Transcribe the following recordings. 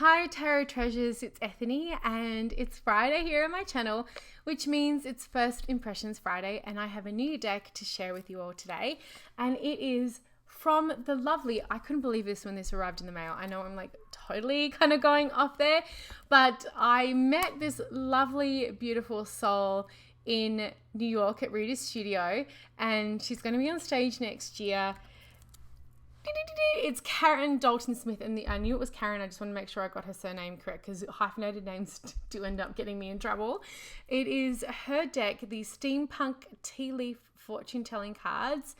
Hi Tarot Treasures, it's Ethany and it's Friday here on my channel, which means it's First Impressions Friday and I have a new deck to share with you all today, and it is from the lovely, I couldn't believe this when this arrived in the mail. I know I'm like totally kind of going off there, but I met this lovely, beautiful soul in New York at Rita's studio and she's going to be on stage next year. It's Karen Dalton Smith, and I knew it was Karen. I just want to make sure I got her surname correct because hyphenated names do end up getting me in trouble. It is her deck, the sTEAMpunk Tea Leaf Fortune Telling Cards.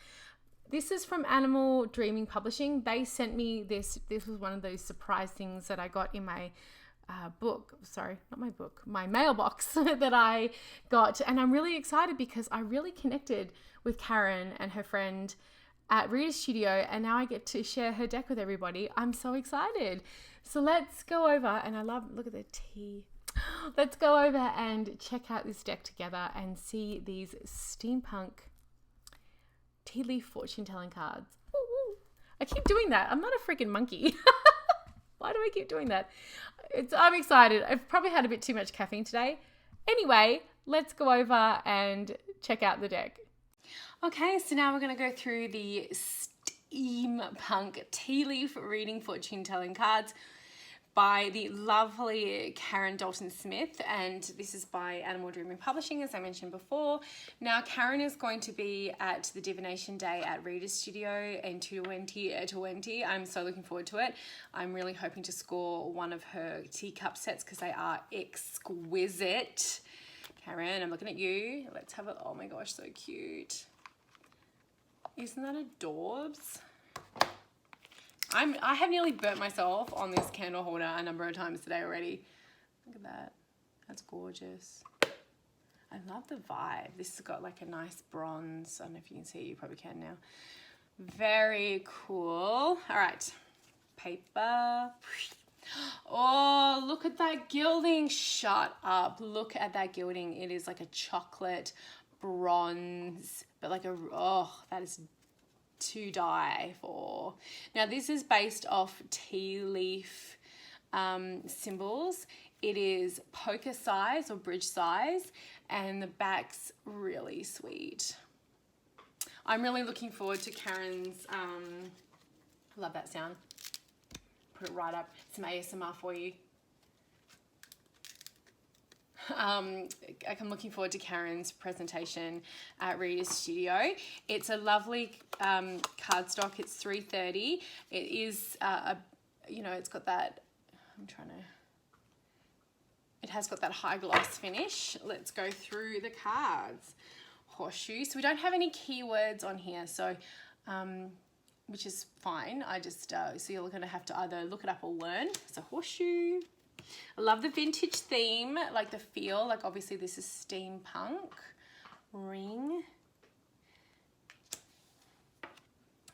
This is from Animal Dreaming Publishing. They sent me this. This was one of those surprise things that I got in my book. Sorry, not my book, my mailbox that I got. And I'm really excited because I really connected with Karen and her friend at Rita's studio, and now I get to share her deck with everybody. I'm so excited. So let's go over, and look at the tea. Let's go over and check out this deck together and see these sTEAMpunk tea leaf fortune telling cards. Ooh, I keep doing that. I'm not a freaking monkey. Why do I keep doing that? I'm excited. I've probably had a bit too much caffeine today. Anyway, let's go over and check out the deck. Okay, so now we're going to go through the sTEAMpunk Tea Leaf Reading Fortune Telling Cards by the lovely Karen Dalton Smith, and this is by Animal Dreaming Publishing, as I mentioned before. Now, Karen is going to be at the Divination Day at Rita's studio in 2020. I'm so looking forward to it. I'm really hoping to score one of her teacup sets because they are exquisite. Karen, I'm looking at you. Let's have it. Oh my gosh, so cute. Isn't that adorbs? I have nearly burnt myself on this candle holder a number of times today already. Look at that. That's gorgeous. I love the vibe. This has got like a nice bronze. I don't know if you can see it. You probably can now. Very cool. All right. Paper. Oh, look at that gilding. Shut up. Look at that gilding. It is like a chocolate bronze, but like that is to die for. Now, this is based off tea leaf symbols. It is poker size or bridge size, and the back's really sweet. I'm really looking forward to Karen's, I love that sound. Put it right up, some ASMR for you. I'm looking forward to Karen's presentation at Rita's studio. It's a lovely cardstock. It's 330. It is, it's got that, it has got that high gloss finish. Let's go through the cards. Horseshoe. So we don't have any keywords on here, so, which is fine. So you're going to have to either look it up or learn. So horseshoe. I love the vintage theme, like the feel, like obviously this is sTEAMpunk. Ring.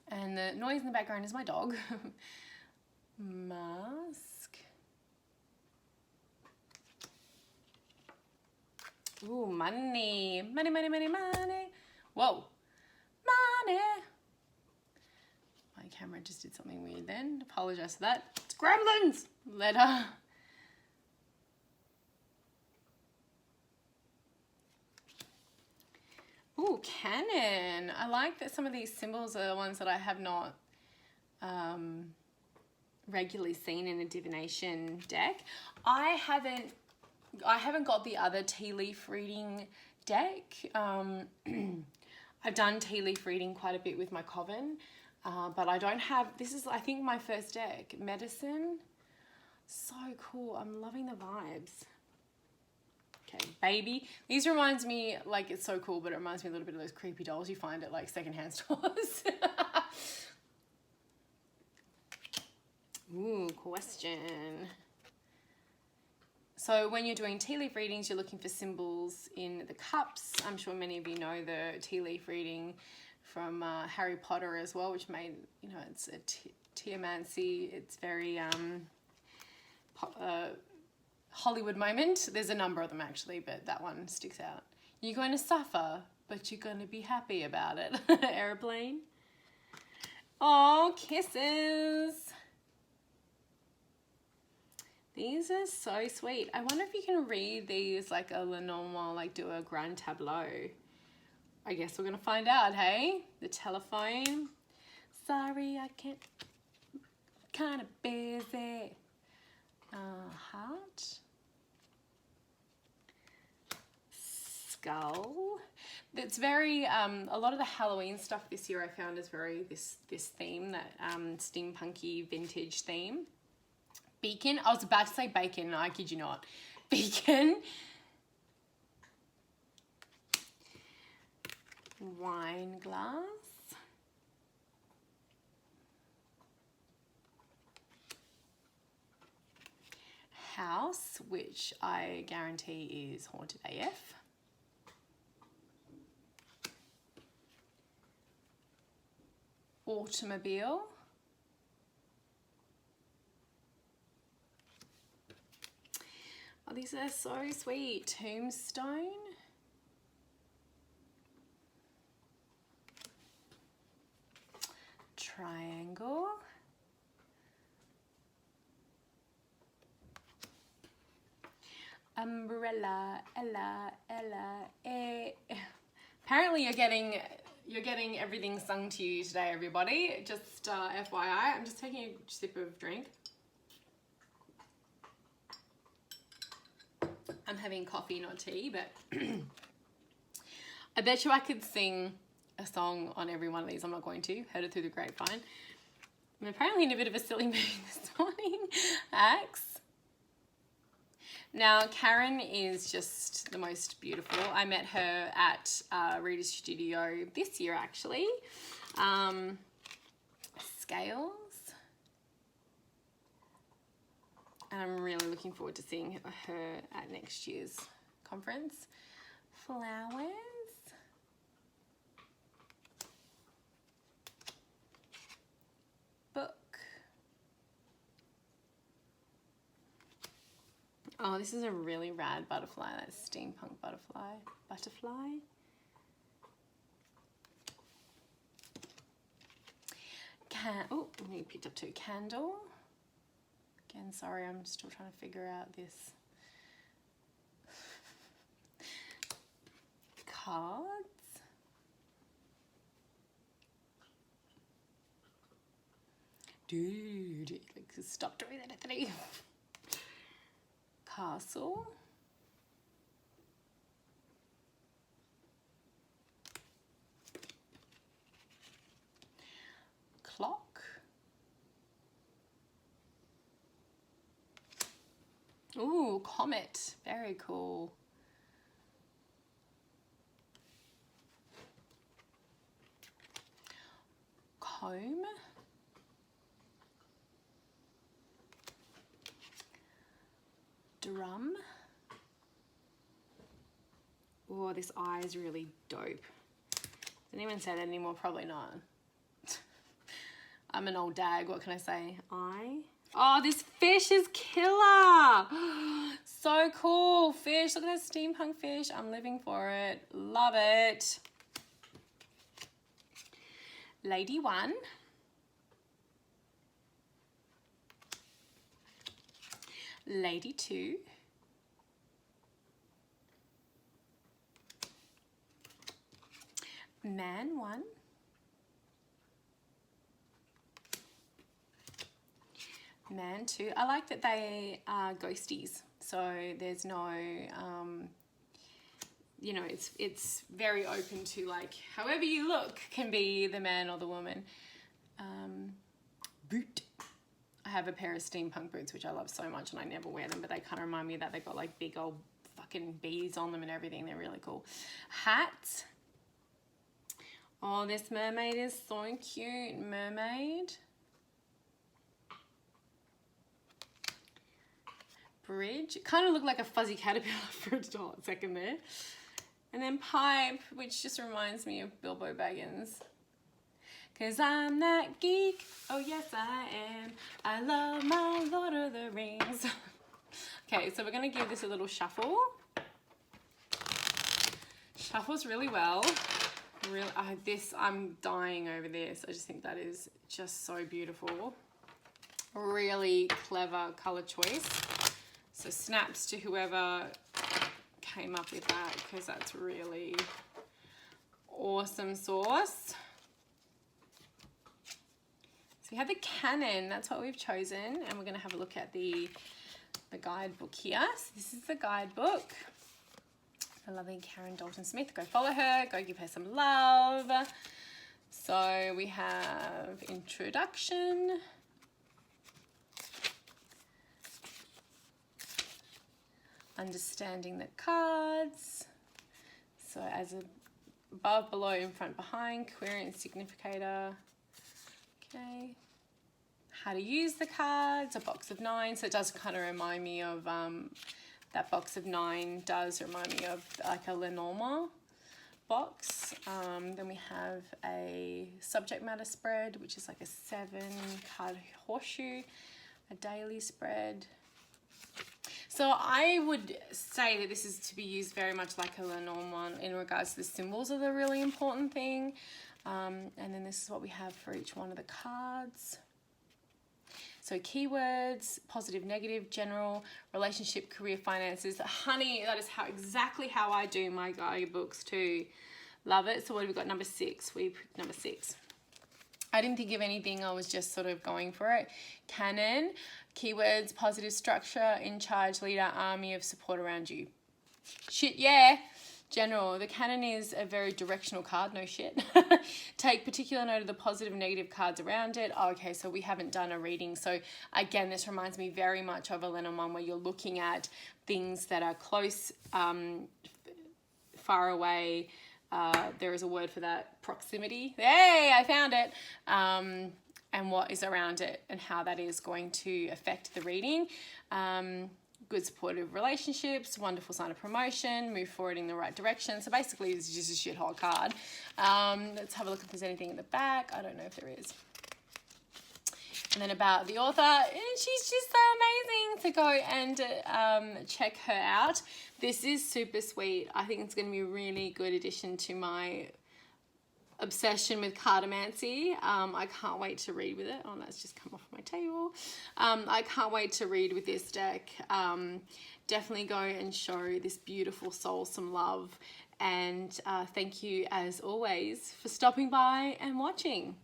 And the noise in the background is my dog. Mask. Ooh, money. Money, money, money, money. Whoa. Money. My camera just did something weird then. Apologize for that. It's gremlins. Letter. Ooh, Canon. I like that some of these symbols are the ones that I have not regularly seen in a divination deck. I haven't got the other tea leaf reading deck. I've done tea leaf reading quite a bit with my coven, but I don't have, this is I think my first deck. Medicine. So cool. I'm loving the vibes. Okay, baby. These reminds me, like, it's so cool, but it reminds me a little bit of those creepy dolls you find at like secondhand stores. Ooh, question. So when you're doing tea leaf readings, you're looking for symbols in the cups. I'm sure many of you know the tea leaf reading from Harry Potter as well, which made, it's a teomancy. It's very Hollywood moment. There's a number of them actually, but that one sticks out. You're going to suffer, but you're going to be happy about it. Airplane. Oh, kisses. These are so sweet. I wonder if you can read these like a Lenormand, like do a grand tableau. I guess we're gonna find out, hey? The telephone. Sorry, I can't. Kind of busy. Heart. Skull. It's very a lot of the Halloween stuff this year I found is very this theme, that steampunky vintage theme. Beacon. I was about to say bacon. I kid you not. Beacon. Wine glass. House, which I guarantee is haunted AF. Automobile. Oh, these are so sweet. Tombstone. Triangle. Umbrella. Ella. Apparently you're getting everything sung to you today, everybody. Just FYI, I'm just taking a sip of drink. I'm having coffee, not tea, but I bet you I could sing a song on every one of these. I'm not going to. Heard it through the grapevine. I'm apparently in a bit of a silly mood this morning. Axe. Now, Karen is just the most beautiful. I met her at Reader's Studio this year, actually. Scales. And I'm really looking forward to seeing her at next year's conference. Flowers. Book. Oh, this is a really rad butterfly. That's steampunk butterfly. Butterfly. Oh, we picked up 2. Candle. Again, sorry, I'm still trying to figure out this. Cards. Dude, like, stop doing that, Anthony. Castle. Clock. Ooh, comet. Very cool. Comb. Drum. Oh, this eye is really dope. Does anyone say that anymore? Probably not. I'm an old dag, what can I say? Eye. Oh, this fish is killer. So cool. Fish, look at that steampunk fish. I'm living for it. Love it. Lady 1. Lady 2. Man 1. Man 2. I like that they are ghosties, so there's no you know, it's very open to, like, however you look can be the man or the woman. Boot. I have a pair of steampunk boots which I love so much and I never wear them, but they kind of remind me that they've got like big old fucking bees on them and everything. They're really cool. Hat. Oh, this mermaid is so cute. Mermaid. Bridge. It kind of looked like a fuzzy caterpillar for a second there. And then pipe, which just reminds me of Bilbo Baggins. 'Cause I'm that geek, oh yes I am. I love my Lord of the Rings. Okay, so we're gonna give this a little shuffle. Shuffles really well. Really, I'm dying over this. I just think that is just so beautiful. Really clever color choice. So snaps to whoever came up with that, because that's really awesome sauce. So we have the Canon, that's what we've chosen, and we're going to have a look at the guidebook here. So this is the guidebook. The lovely Karen Dalton Smith. Go follow her, go give her some love. So we have introduction, understanding the cards, so as above, below, in front, behind, query and significator. Okay, how to use the cards, a box of 9, so it does kind of remind me of that box of 9 does remind me of like a Lenormand box. Then we have a subject matter spread, which is like a 7 card horseshoe, a daily spread. So I would say that this is to be used very much like a Lenormand in regards to the symbols are the really important thing. And then this is what we have for each one of the cards. So keywords, positive, negative, general, relationship, career, finances. Honey, that is exactly how I do my guidebooks too. Love it. So what have we got? Number 6. We picked number 6. I didn't think of anything. I was just sort of going for it. Canon, keywords, positive structure, in charge, leader, army of support around you. Shit, yeah. General, the Canon is a very directional card, no shit. Take particular note of the positive and negative cards around it. Oh, okay, so we haven't done a reading. So again, this reminds me very much of a Lenormand where you're looking at things that are close, far away. There is a word for that, proximity. Hey, I found it. And what is around it and how that is going to affect the reading. Good supportive relationships, wonderful sign of promotion, move forward in the right direction. So basically this is just a shithole card. Let's have a look if there's anything in the back. I don't know if there is. And then about the author, and she's just so amazing, to go and check her out. This is super sweet. I think it's going to be a really good addition to my obsession with cartomancy. I can't wait to read with it. Oh, that's just come off my table. I can't wait to read with this deck. Definitely go and show this beautiful soul some love. And thank you, as always, for stopping by and watching.